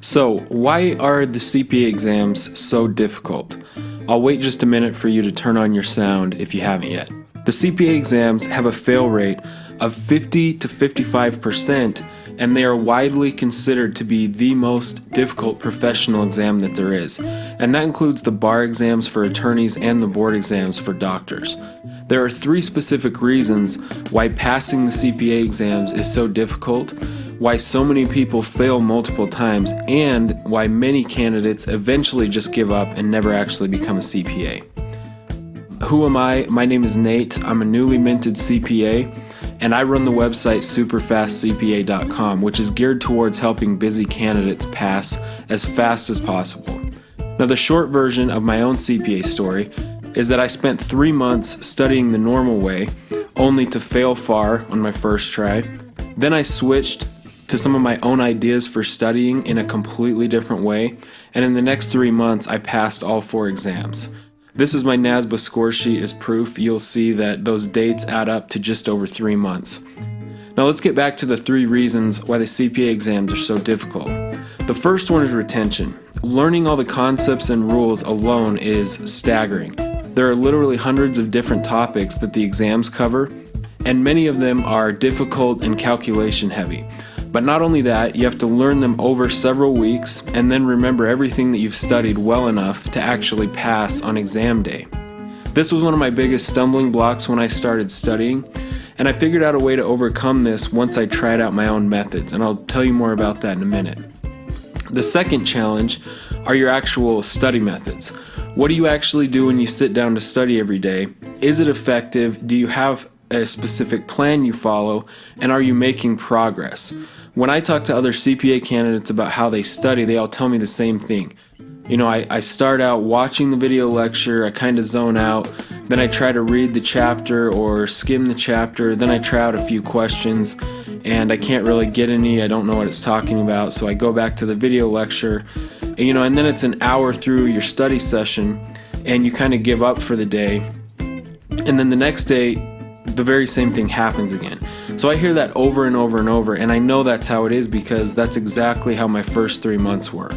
So, why are the CPA exams so difficult? I'll wait just a minute for you to turn on your sound if you haven't yet. The CPA exams have a fail rate of 50 to 55%, and they are widely considered to be the most difficult professional exam that there is. And that includes the bar exams for attorneys and the board exams for doctors. There are three specific reasons why passing the CPA exams is so difficult, why so many people fail multiple times, and why many candidates eventually just give up and never actually become a CPA. Who am I? My name is Nate. I'm a newly minted CPA, and I run the website superfastcpa.com, which is geared towards helping busy candidates pass as fast as possible. Now, the short version of my own CPA story is that I spent 3 months studying the normal way, only to fail far on my first try. Then I switched to some of my own ideas for studying in a completely different way, and in the next 3 months I passed all 4 exams. This is my NASBA score sheet as proof. You'll see that those dates add up to just over 3 months. Now let's get back to the 3 reasons why the CPA exams are so difficult. The first one is retention. Learning all the concepts and rules alone is staggering. There are literally hundreds of different topics that the exams cover, and many of them are difficult and calculation heavy. But not only that, you have to learn them over several weeks and then remember everything that you've studied well enough to actually pass on exam day. This was one of my biggest stumbling blocks when I started studying, and I figured out a way to overcome this once I tried out my own methods, and I'll tell you more about that in a minute. The second challenge are your actual study methods. What do you actually do when you sit down to study every day? Is it effective? Do you have a specific plan you follow? And are you making progress? When I talk to other CPA candidates about how they study, they all tell me the same thing. I start out watching the video lecture, I kind of zone out, then I try to read the chapter or skim the chapter, then I try out a few questions, and I can't really get any, I don't know what it's talking about, so I go back to the video lecture, and then it's an hour through your study session, and you kind of give up for the day, and then the next day, the very same thing happens again. So I hear that over and over and over, and I know that's how it is because that's exactly how my first 3 months were.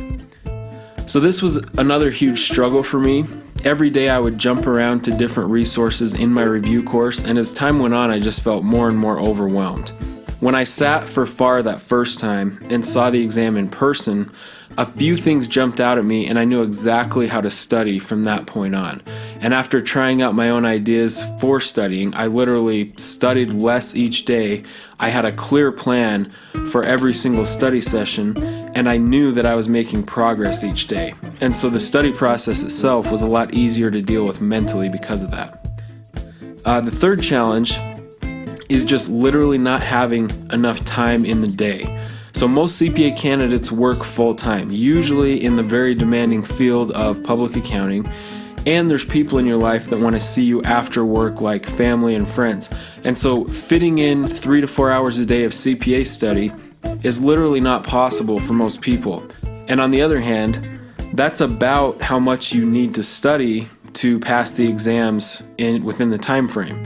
So this was another huge struggle for me. Every day I would jump around to different resources in my review course, and as time went on, I just felt more and more overwhelmed. When I sat for FAR that first time and saw the exam in person, a few things jumped out at me and I knew exactly how to study from that point on. And after trying out my own ideas for studying, I literally studied less each day. I had a clear plan for every single study session, and I knew that I was making progress each day. And so the study process itself was a lot easier to deal with mentally because of that. The third challenge is just literally not having enough time in the day. So most CPA candidates work full-time, usually in the very demanding field of public accounting, and there's people in your life that want to see you after work, like family and friends. And so fitting in 3 to 4 hours a day of CPA study is literally not possible for most people. And on the other hand, that's about how much you need to study to pass the exams within the time frame.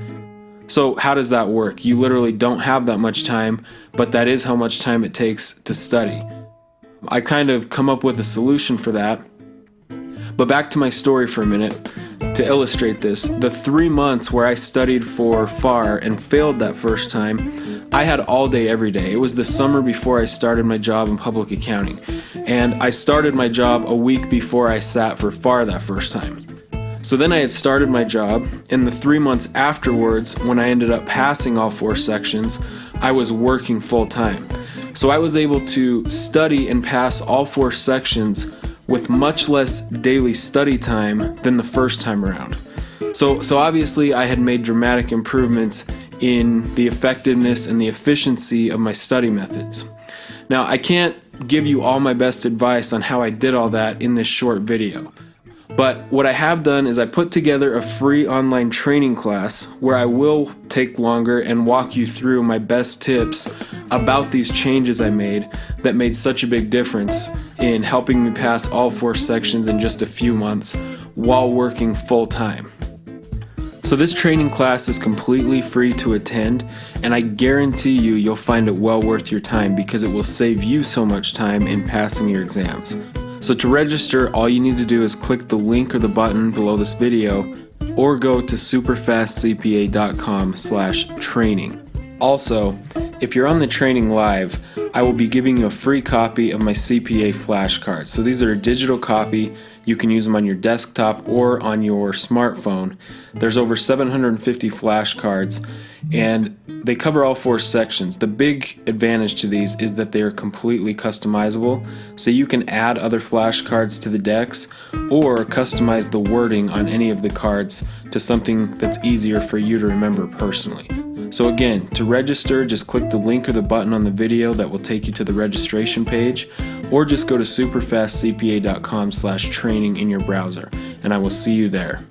So how does that work? You literally don't have that much time, but that is how much time it takes to study. I kind of come up with a solution for that. But back to my story for a minute to illustrate this. The 3 months where I studied for FAR and failed that first time, I had all day every day. It was the summer before I started my job in public accounting. And I started my job a week before I sat for FAR that first time. So then I had started my job, and the 3 months afterwards, when I ended up passing all 4 sections, I was working full time. So I was able to study and pass all 4 sections with much less daily study time than the first time around. So obviously I had made dramatic improvements in the effectiveness and the efficiency of my study methods. Now, I can't give you all my best advice on how I did all that in this short video. But what I have done is I put together a free online training class where I will take longer and walk you through my best tips about these changes I made that made such a big difference in helping me pass all 4 sections in just a few months while working full time. So this training class is completely free to attend, and I guarantee you'll find it well worth your time because it will save you so much time in passing your exams. So to register, all you need to do is click the link or the button below this video or go to superfastcpa.com/training. Also, if you're on the training live, I will be giving you a free copy of my CPA flashcards. So these are a digital copy. You can use them on your desktop or on your smartphone. There's over 750 flashcards and they cover all 4 sections. The big advantage to these is that they are completely customizable, so you can add other flashcards to the decks or customize the wording on any of the cards to something that's easier for you to remember personally. So again, to register, just click the link or the button on the video that will take you to the registration page, or just go to superfastcpa.com/training in your browser, and I will see you there.